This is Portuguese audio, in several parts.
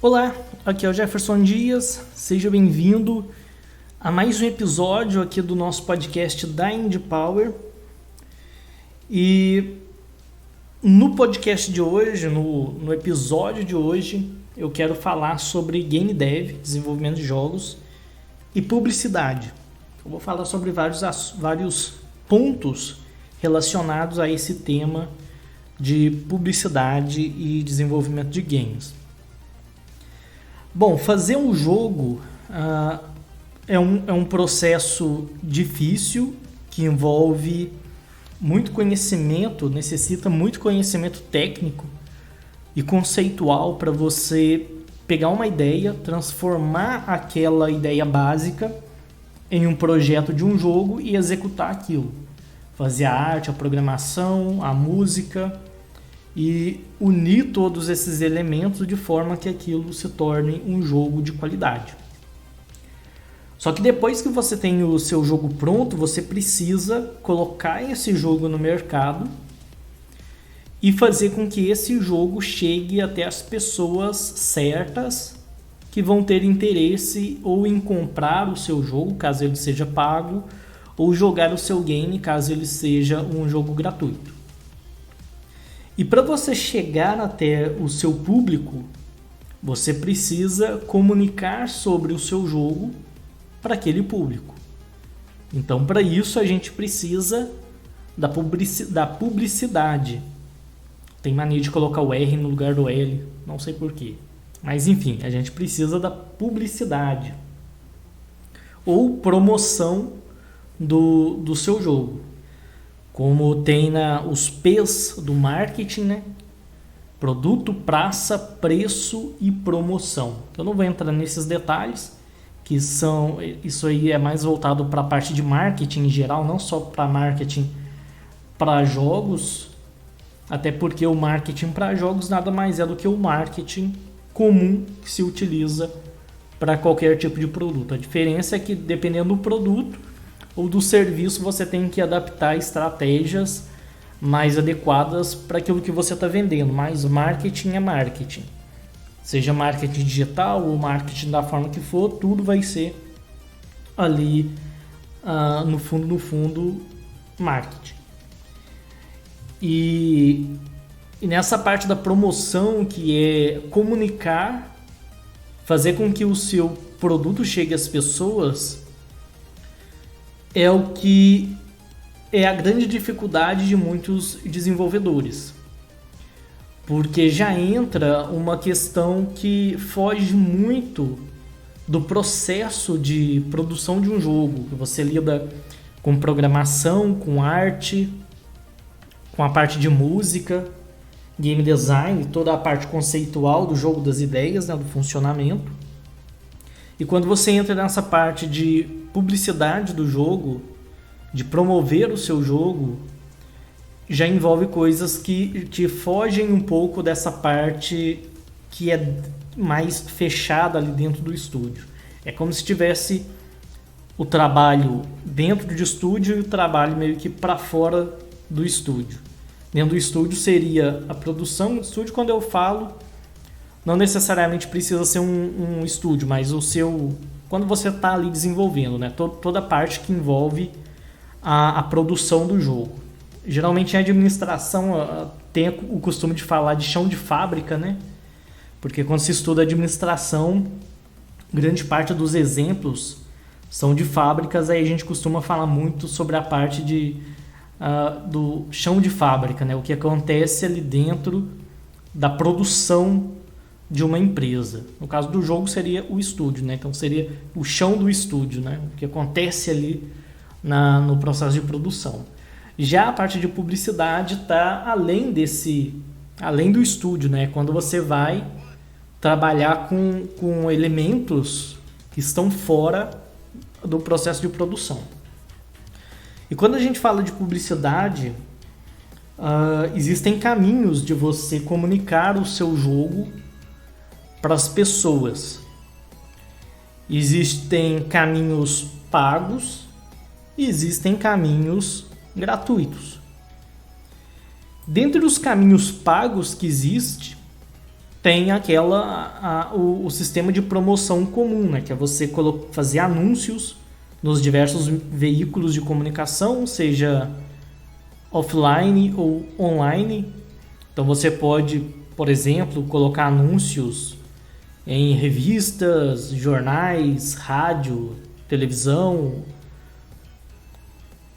Olá, aqui é o Jefferson Dias, seja bem-vindo a mais um episódio aqui do nosso podcast da Indie Power. E no podcast de hoje, no episódio de hoje, eu quero falar sobre game dev, desenvolvimento de jogos e publicidade. Eu vou falar sobre vários pontos relacionados a esse tema de publicidade e desenvolvimento de games. Bom, fazer um jogo é um processo difícil que envolve muito conhecimento, necessita muito conhecimento técnico e conceitual para você pegar uma ideia, transformar aquela ideia básica em um projeto de um jogo e executar aquilo. Fazer a arte, a programação, a música e unir todos esses elementos de forma que aquilo se torne um jogo de qualidade. Só que depois que você tem o seu jogo pronto, você precisa colocar esse jogo no mercado e fazer com que esse jogo chegue até as pessoas certas que vão ter interesse ou em comprar o seu jogo, caso ele seja pago, ou jogar o seu game, caso ele seja um jogo gratuito. E para você chegar até o seu público, você precisa comunicar sobre o seu jogo para aquele público. Então, para isso, a gente precisa da publicidade. Tem mania de colocar o R no lugar do L, não sei porquê. Mas, enfim, a gente precisa da publicidade ou promoção do seu jogo. Como tem os P's do marketing, né? Produto, praça, preço e promoção. Eu não vou entrar nesses detalhes, isso aí é mais voltado para a parte de marketing em geral, não só para marketing para jogos, até porque o marketing para jogos nada mais é do que o marketing comum que se utiliza para qualquer tipo de produto. A diferença é que, dependendo do produto ou do serviço, você tem que adaptar estratégias mais adequadas para aquilo que você está vendendo. Mas marketing é marketing. Seja marketing digital ou marketing da forma que for, tudo vai ser ali, no fundo, marketing. E nessa parte da promoção, que é comunicar, fazer com que o seu produto chegue às pessoas, é o que é a grande dificuldade de muitos desenvolvedores. Porque já entra uma questão que foge muito do processo de produção de um jogo. Você lida com programação, com arte, com a parte de música, game design, toda a parte conceitual do jogo, das ideias, né, do funcionamento. E quando você entra nessa parte de publicidade do jogo, de promover o seu jogo, já envolve coisas que te fogem um pouco dessa parte que é mais fechada ali dentro do estúdio. É como se tivesse o trabalho dentro do estúdio e o trabalho meio que para fora do estúdio. Dentro do estúdio seria a produção do estúdio. Quando eu falo, não necessariamente precisa ser um estúdio, mas quando você está ali desenvolvendo, né? Toda a parte que envolve a produção do jogo. Geralmente em administração tem o costume de falar de chão de fábrica, né? Porque quando se estuda administração, grande parte dos exemplos são de fábricas, aí a gente costuma falar muito sobre a parte do chão de fábrica, né? O que acontece ali dentro da produção de uma empresa. No caso do jogo seria o estúdio, né? Então seria o chão do estúdio, né? O que acontece ali no processo de produção. Já a parte de publicidade está além do estúdio, né? Quando você vai trabalhar com elementos que estão fora do processo de produção. E quando a gente fala de publicidade, existem caminhos de você comunicar o seu jogo para as pessoas. Existem caminhos pagos e existem caminhos gratuitos. Dentre os caminhos pagos que existe, tem o sistema de promoção comum, né? Que é você fazer anúncios nos diversos veículos de comunicação, seja offline ou online. Então você pode, por exemplo, colocar anúncios em revistas, jornais, rádio, televisão.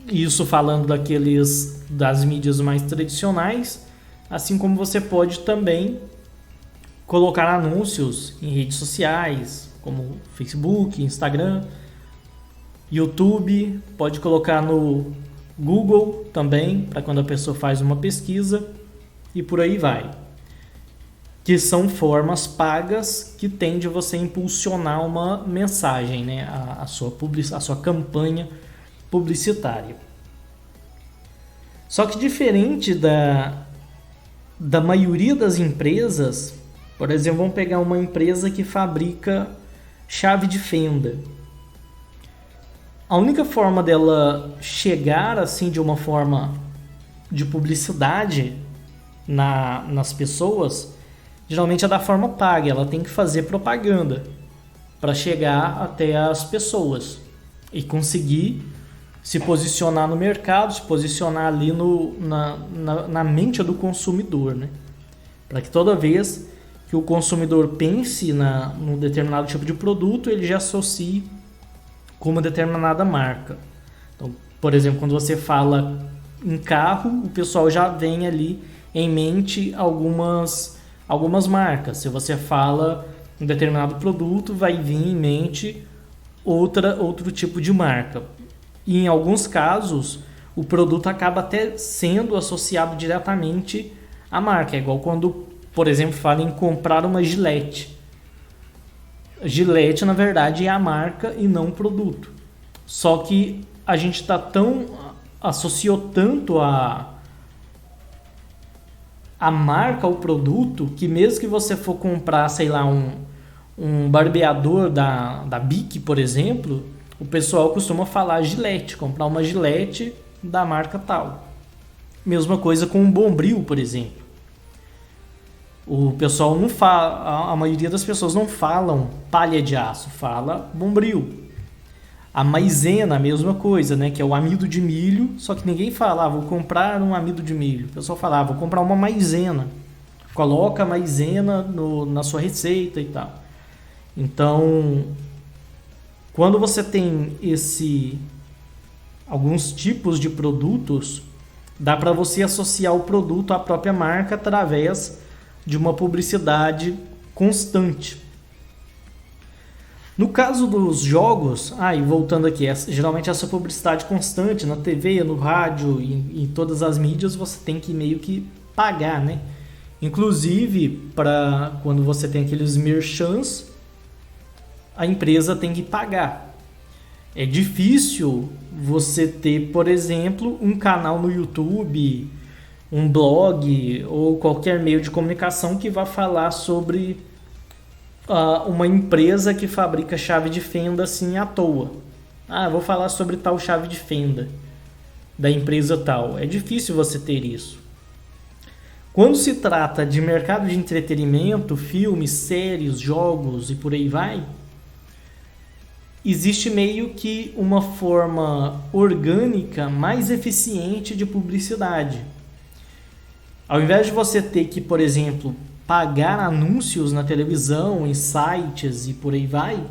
Isso falando das mídias mais tradicionais, assim como você pode também colocar anúncios em redes sociais, como Facebook, Instagram, YouTube, pode colocar no Google também, para quando a pessoa faz uma pesquisa, e por aí vai. Que são formas pagas que tem de você impulsionar uma mensagem, né? a sua campanha publicitária. Só que diferente da maioria das empresas, por exemplo, vamos pegar uma empresa que fabrica chave de fenda. A única forma dela chegar assim de uma forma de publicidade nas pessoas, geralmente é da forma paga. Ela tem que fazer propaganda para chegar até as pessoas e conseguir se posicionar no mercado, se posicionar ali na mente do consumidor, né? Para que toda vez que o consumidor pense num determinado tipo de produto, ele já associe com uma determinada marca. Então, por exemplo, quando você fala em carro, o pessoal já vem ali em mente algumas marcas. Se você fala um determinado produto, vai vir em mente outro tipo de marca. E em alguns casos, o produto acaba até sendo associado diretamente à marca. É igual quando, por exemplo, fala em comprar uma Gillette. Gillette, na verdade, é a marca e não o produto. Só que a gente associou tanto a marca ao produto, que mesmo que você for comprar, sei lá, um barbeador da Bic, por exemplo, o pessoal costuma falar Gillette, comprar uma Gillette da marca tal. Mesma coisa com um Bombril, por exemplo. O pessoal não fala, a maioria das pessoas não falam palha de aço, fala Bombril. A maisena, a mesma coisa, né? Que é o amido de milho, só que ninguém fala, vou comprar um amido de milho. O pessoal fala, vou comprar uma maisena. Coloca a maisena na sua receita e tal. Então, quando você tem alguns tipos de produtos, dá para você associar o produto à própria marca através de uma publicidade constante. No caso dos jogos, e voltando aqui, geralmente essa publicidade constante na TV, no rádio e em todas as mídias, você tem que meio que pagar, né? Inclusive, quando você tem aqueles merchants, a empresa tem que pagar. É difícil você ter, por exemplo, um canal no YouTube, um blog ou qualquer meio de comunicação que vá falar sobre uma empresa que fabrica chave de fenda assim à toa. Vou falar sobre tal chave de fenda da empresa tal. É difícil você ter isso. Quando se trata de mercado de entretenimento, filmes, séries, jogos e por aí vai, existe meio que uma forma orgânica mais eficiente de publicidade. Ao invés de você ter que, por exemplo, pagar anúncios na televisão, em sites e por aí vai,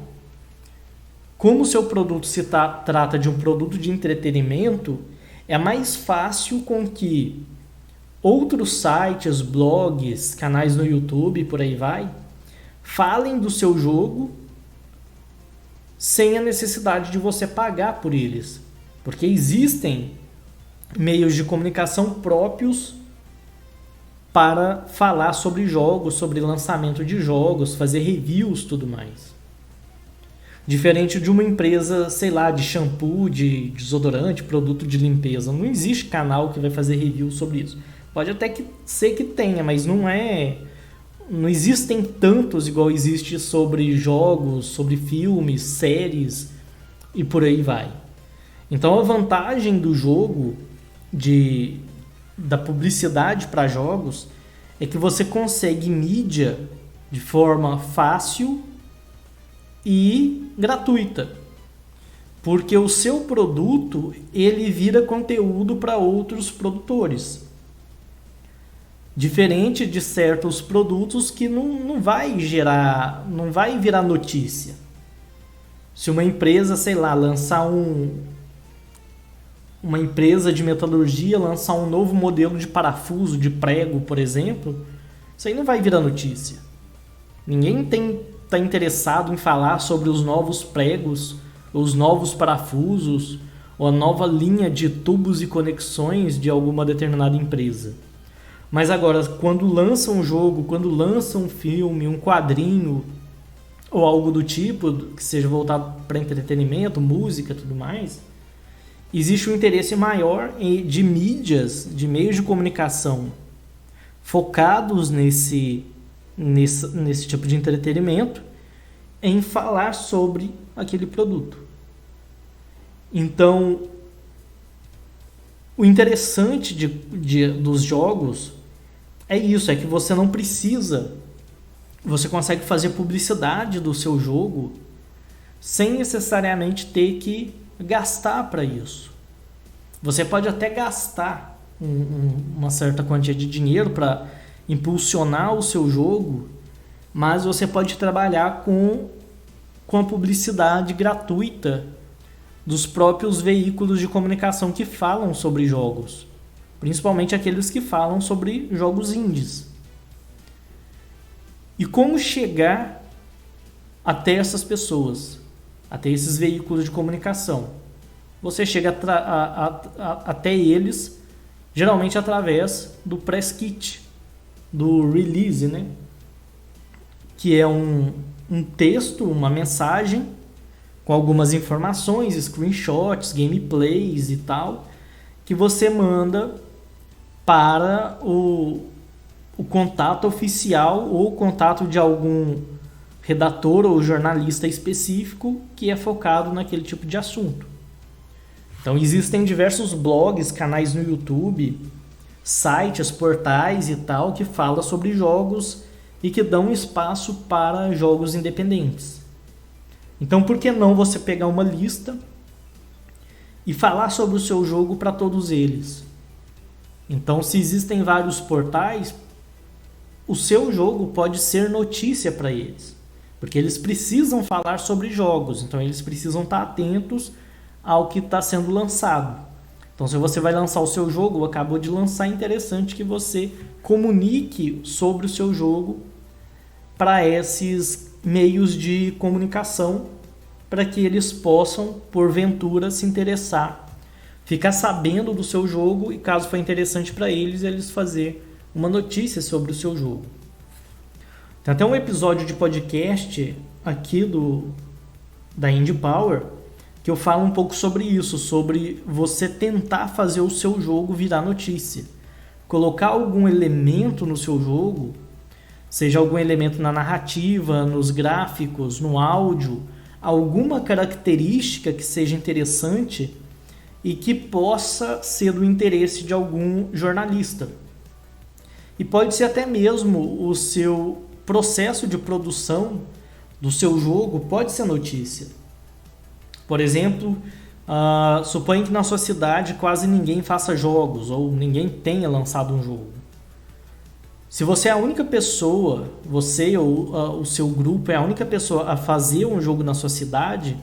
como o seu produto se trata de um produto de entretenimento, é mais fácil com que outros sites, blogs, canais no YouTube e por aí vai, falem do seu jogo sem a necessidade de você pagar por eles. Porque existem meios de comunicação próprios para falar sobre jogos, sobre lançamento de jogos, fazer reviews e tudo mais. Diferente de uma empresa, sei lá, de shampoo, de desodorante, produto de limpeza. Não existe canal que vai fazer review sobre isso. Pode até ser que tenha, mas não existem tantos igual existe sobre jogos, sobre filmes, séries e por aí vai. Então a vantagem do jogo, da publicidade para jogos, é que você consegue mídia de forma fácil e gratuita, porque o seu produto ele vira conteúdo para outros produtores, diferente de certos produtos que não vai virar notícia. Se uma empresa, sei lá, uma empresa de metalurgia lançar um novo modelo de parafuso, de prego, por exemplo, isso aí não vai virar notícia. Ninguém está interessado em falar sobre os novos pregos, os novos parafusos, ou a nova linha de tubos e conexões de alguma determinada empresa. Mas agora, quando lança um jogo, quando lança um filme, um quadrinho, ou algo do tipo, que seja voltado para entretenimento, música e tudo mais, existe um interesse maior de mídias, de meios de comunicação focados nesse tipo de entretenimento, em falar sobre aquele produto. Então, o interessante dos jogos é isso, é que você não precisa, você consegue fazer publicidade do seu jogo sem necessariamente ter que gastar para isso. Você pode até gastar uma certa quantia de dinheiro para impulsionar o seu jogo, mas você pode trabalhar com a publicidade gratuita dos próprios veículos de comunicação que falam sobre jogos, principalmente aqueles que falam sobre jogos indies. E como chegar até essas pessoas, até esses veículos de comunicação? Você chega até eles geralmente através do press kit, do release, né? Que é um texto, uma mensagem com algumas informações, screenshots, gameplays e tal, que você manda para o contato oficial ou contato de algum redator ou jornalista específico que é focado naquele tipo de assunto. Então existem diversos blogs, canais no YouTube, sites, portais e tal que falam sobre jogos e que dão espaço para jogos independentes. Então por que não você pegar uma lista e falar sobre o seu jogo para todos eles? Então, se existem vários portais, o seu jogo pode ser notícia para eles, porque eles precisam falar sobre jogos, então eles precisam estar atentos ao que está sendo lançado. Então, se você vai lançar o seu jogo, ou acabou de lançar, é interessante que você comunique sobre o seu jogo para esses meios de comunicação, para que eles possam, porventura, se interessar, ficar sabendo do seu jogo e, caso for interessante para eles fazer uma notícia sobre o seu jogo. Tem até um episódio de podcast aqui da Indie Power que eu falo um pouco sobre isso, sobre você tentar fazer o seu jogo virar notícia. Colocar algum elemento no seu jogo, seja algum elemento na narrativa, nos gráficos, no áudio, alguma característica que seja interessante e que possa ser do interesse de algum jornalista. E pode ser até mesmo o seu processo de produção do seu jogo pode ser notícia. Por exemplo, suponha que na sua cidade quase ninguém faça jogos ou ninguém tenha lançado um jogo. Se você é a única pessoa, você ou o seu grupo é a única pessoa a fazer um jogo na sua cidade,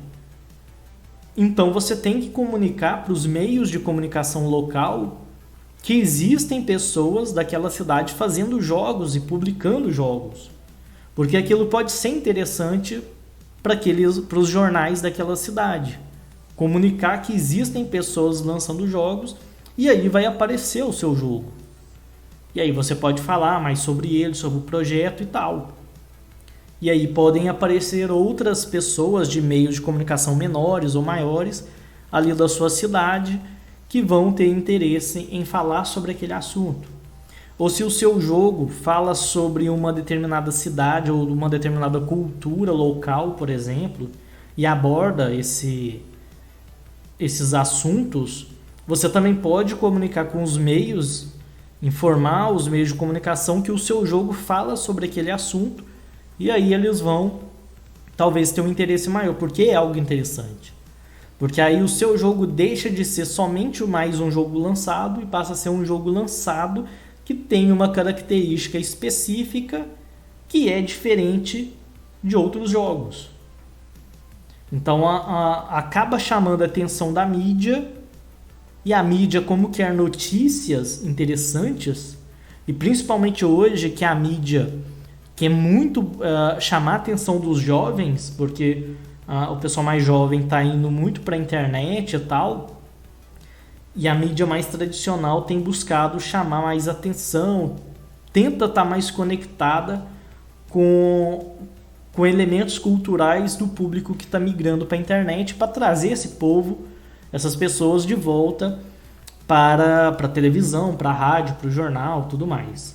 então você tem que comunicar para os meios de comunicação local que existem pessoas daquela cidade fazendo jogos e publicando jogos, porque aquilo pode ser interessante para os jornais daquela cidade. Comunicar que existem pessoas lançando jogos e aí vai aparecer o seu jogo. E aí você pode falar mais sobre ele, sobre o projeto e tal. E aí podem aparecer outras pessoas de meios de comunicação menores ou maiores ali da sua cidade que vão ter interesse em falar sobre aquele assunto. Ou se o seu jogo fala sobre uma determinada cidade ou uma determinada cultura local, por exemplo, e aborda esses assuntos, você também pode comunicar com os meios, informar os meios de comunicação que o seu jogo fala sobre aquele assunto E aí eles vão talvez ter um interesse maior, porque é algo interessante. Porque aí o seu jogo deixa de ser somente mais um jogo lançado e passa a ser um jogo lançado que tem uma característica específica que é diferente de outros jogos. Então acaba chamando a atenção da mídia, e a mídia, como quer notícias interessantes, e principalmente hoje que a mídia quer muito chamar a atenção dos jovens, porque o pessoal mais jovem está indo muito para a internet e tal, e a mídia mais tradicional tem buscado chamar mais atenção, tenta estar mais conectada com elementos culturais do público que está migrando para a internet, para trazer esse povo, essas pessoas de volta para a televisão, para a rádio, para o jornal, tudo mais.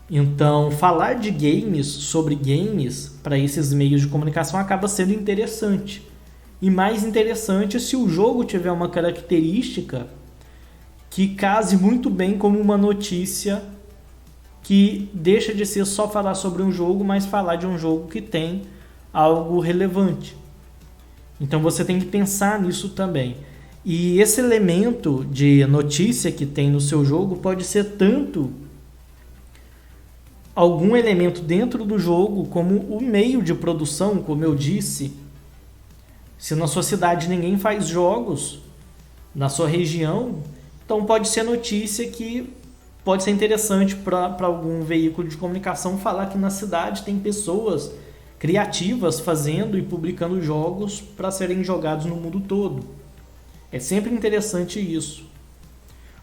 Então, falar de games, sobre games, para esses meios de comunicação acaba sendo interessante. E mais interessante se o jogo tiver uma característica que case muito bem como uma notícia que deixa de ser só falar sobre um jogo, mas falar de um jogo que tem algo relevante. Então você tem que pensar nisso também. E esse elemento de notícia que tem no seu jogo pode ser tanto algum elemento dentro do jogo como o meio de produção, como eu disse. Se na sua cidade ninguém faz jogos, na sua região, então pode ser notícia que pode ser interessante para algum veículo de comunicação falar que na cidade tem pessoas criativas fazendo e publicando jogos para serem jogados no mundo todo. É sempre interessante isso.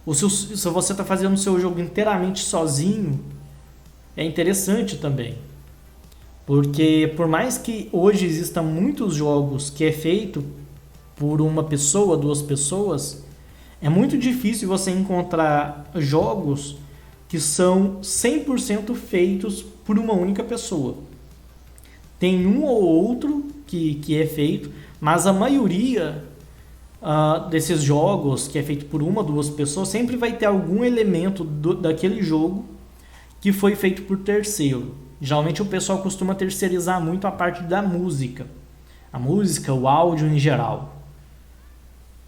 Ou se você está fazendo o seu jogo inteiramente sozinho, é interessante também. Porque por mais que hoje existam muitos jogos que é feito por uma pessoa, duas pessoas, é muito difícil você encontrar jogos que são 100% feitos por uma única pessoa. Tem um ou outro que é feito, mas a maioria desses jogos que é feito por uma ou duas pessoas sempre vai ter algum elemento daquele jogo que foi feito por terceiro. Geralmente o pessoal costuma terceirizar muito a parte da música. A música, o áudio em geral.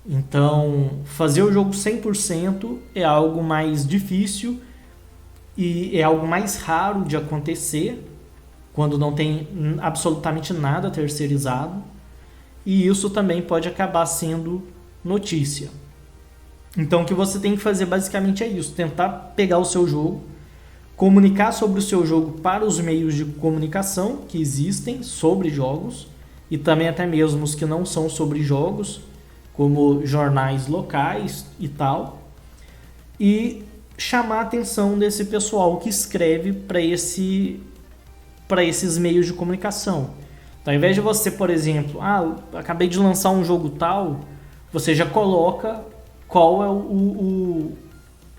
Então, fazer o jogo 100% é algo mais difícil e é algo mais raro de acontecer quando não tem absolutamente nada terceirizado. E isso também pode acabar sendo notícia. Então, o que você tem que fazer basicamente é isso. Tentar pegar o seu jogo, comunicar sobre o seu jogo para os meios de comunicação que existem sobre jogos e também até mesmo os que não são sobre jogos, como jornais locais e tal, e chamar a atenção desse pessoal que escreve para esses meios de comunicação. Então, ao invés de você, por exemplo, acabei de lançar um jogo tal, você já coloca qual é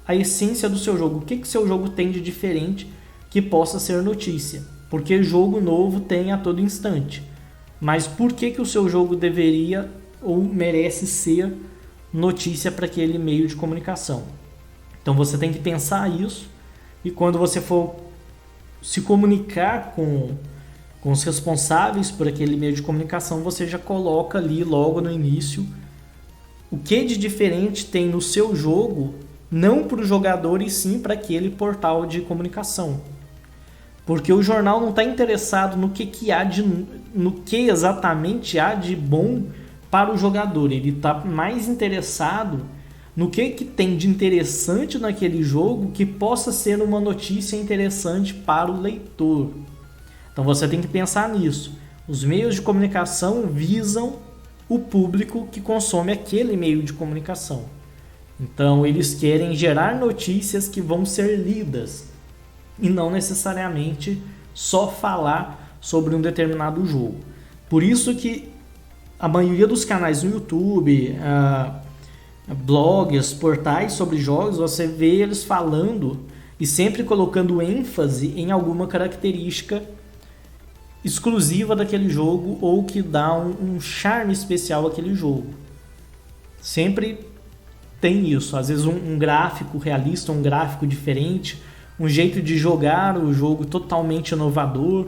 a essência do seu jogo, o que seu jogo tem de diferente que possa ser notícia. Porque jogo novo tem a todo instante. Mas por que o seu jogo deveria ou merece ser notícia para aquele meio de comunicação? Então você tem que pensar isso, e quando você for se comunicar com os responsáveis por aquele meio de comunicação, você já coloca ali logo no início o que de diferente tem no seu jogo, não para o jogador e sim para aquele portal de comunicação. Porque o jornal não está interessado no que exatamente há de bom para o jogador. Ele está mais interessado no que tem de interessante naquele jogo que possa ser uma notícia interessante para o leitor. Então você tem que pensar nisso. Os meios de comunicação visam o público que consome aquele meio de comunicação. Então eles querem gerar notícias que vão ser lidas e não necessariamente só falar sobre um determinado jogo. Por isso que a maioria dos canais no YouTube, blogs, portais sobre jogos, você vê eles falando e sempre colocando ênfase em alguma característica exclusiva daquele jogo ou que dá um charme especial àquele jogo. Sempre tem isso. Às vezes um gráfico realista, um gráfico diferente, um jeito de jogar o jogo totalmente inovador.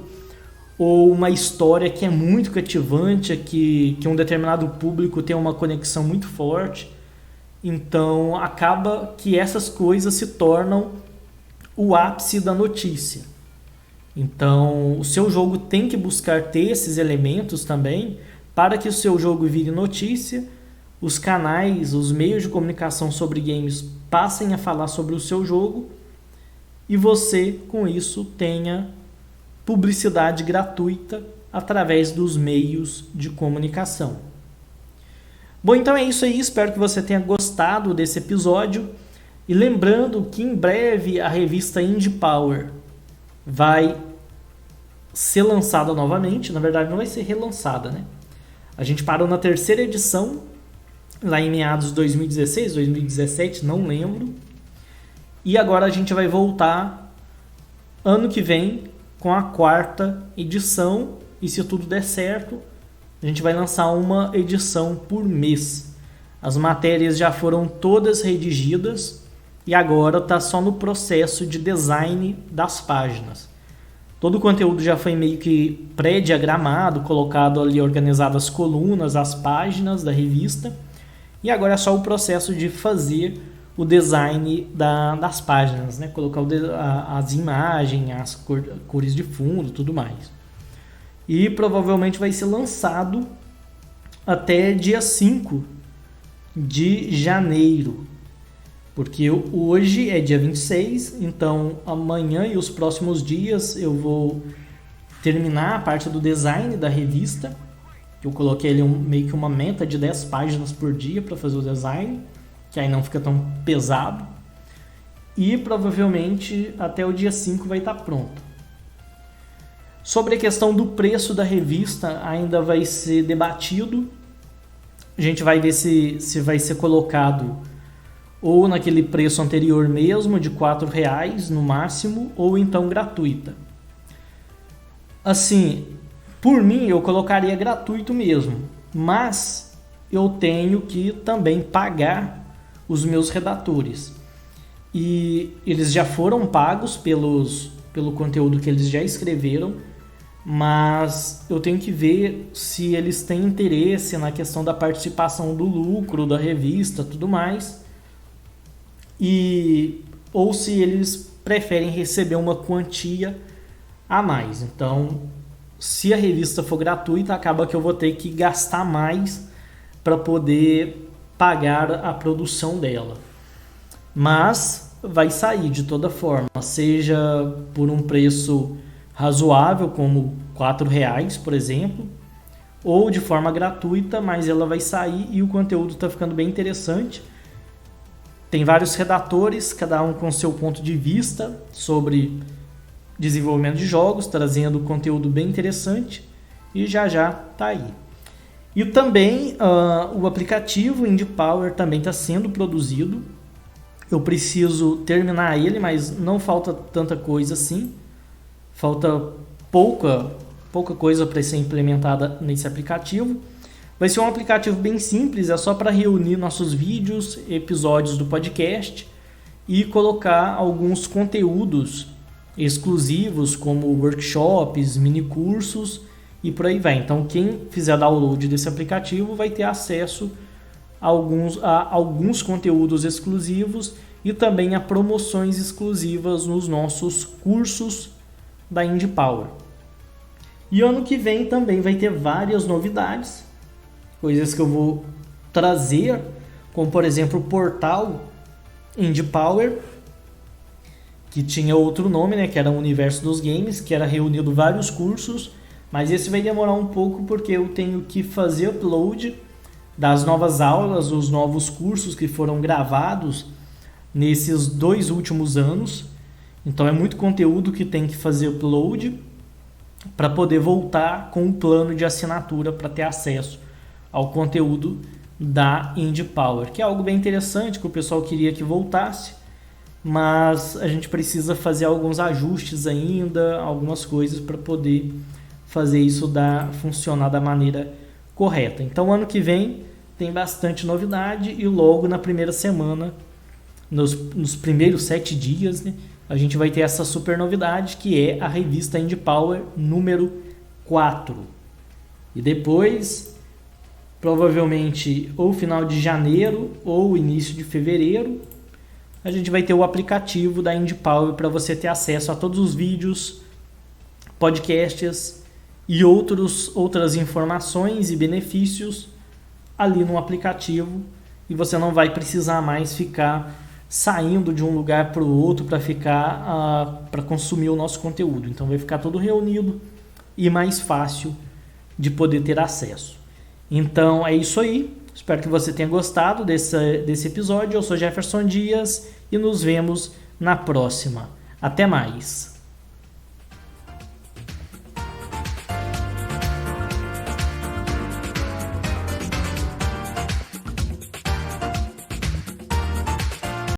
ou uma história que é muito cativante, que um determinado público tem uma conexão muito forte. Então acaba que essas coisas se tornam o ápice da notícia. Então o seu jogo tem que buscar ter esses elementos também para que o seu jogo vire notícia, os canais, os meios de comunicação sobre games passem a falar sobre o seu jogo e você com isso tenha publicidade gratuita através dos meios de comunicação. Bom, então é isso aí, espero que você tenha gostado desse episódio e lembrando que em breve a revista Indie Power vai ser lançada novamente, na verdade não vai ser relançada, né? A gente parou na 3ª edição, lá em meados de 2016, 2017, não lembro, e agora a gente vai voltar ano que vem com a 4ª edição e se tudo der certo, a gente vai lançar uma edição por mês. As matérias já foram todas redigidas e agora está só no processo de design das páginas. Todo o conteúdo já foi meio que pré-diagramado, colocado ali, organizado as colunas, as páginas da revista. E agora é só o processo de fazer o design das páginas, né? Colocar as imagens, as cores de fundo, tudo mais. E provavelmente vai ser lançado até dia 5 de janeiro. Porque hoje é dia 26, então amanhã e os próximos dias eu vou terminar a parte do design da revista. Eu coloquei ali meio que uma meta de 10 páginas por dia para fazer o design, que aí não fica tão pesado. E provavelmente até o dia 5 vai estar pronto. Sobre a questão do preço da revista, ainda vai ser debatido. A gente vai ver se vai ser colocado ou naquele preço anterior mesmo, de R$4 no máximo, ou então gratuita. Assim, por mim eu colocaria gratuito mesmo, mas eu tenho que também pagar os meus redatores. E eles já foram pagos pelo conteúdo que eles já escreveram, mas eu tenho que ver se eles têm interesse na questão da participação do lucro da revista, tudo mais, ou se eles preferem receber uma quantia a mais. Então, se a revista for gratuita, acaba que eu vou ter que gastar mais para poder pagar a produção dela. Mas vai sair de toda forma, seja por um preço razoável, como R$4, por exemplo, ou de forma gratuita, mas ela vai sair e o conteúdo está ficando bem interessante. Tem vários redatores, cada um com seu ponto de vista sobre desenvolvimento de jogos, trazendo conteúdo bem interessante e já está aí. E também o aplicativo Indie Power também está sendo produzido. Eu preciso terminar ele, mas não falta tanta coisa assim. Falta pouca coisa para ser implementada nesse aplicativo. Vai ser um aplicativo bem simples, é só para reunir nossos vídeos, episódios do podcast e colocar alguns conteúdos exclusivos como workshops, mini cursos e por aí vai. Então quem fizer download desse aplicativo vai ter acesso a alguns conteúdos exclusivos e também a promoções exclusivas nos nossos cursos da Indie Power. E ano que vem também vai ter várias novidades, coisas que eu vou trazer, como por exemplo o portal Indie Power, que tinha outro nome, né, que era o Universo dos Games, que era reunido vários cursos, mas esse vai demorar um pouco porque eu tenho que fazer upload das novas aulas, os novos cursos que foram gravados nesses 2 últimos anos. Então é muito conteúdo que tem que fazer upload para poder voltar com um plano de assinatura para ter acesso ao conteúdo da Indie Power, que é algo bem interessante que o pessoal queria que voltasse, mas a gente precisa fazer alguns ajustes ainda, algumas coisas para poder fazer isso funcionar da maneira correta. Então ano que vem tem bastante novidade e logo na primeira semana, nos primeiros 7 dias, né, a gente vai ter essa super novidade que é a revista Indie Power número 4. E depois, provavelmente ou final de janeiro ou início de fevereiro, a gente vai ter o aplicativo da Indie Power para você ter acesso a todos os vídeos, podcasts e outras informações e benefícios ali no aplicativo, e você não vai precisar mais ficar saindo de um lugar para o outro para consumir o nosso conteúdo. Então vai ficar tudo reunido e mais fácil de poder ter acesso. Então é isso aí. Espero que você tenha gostado desse episódio. Eu sou Jefferson Dias e nos vemos na próxima. Até mais!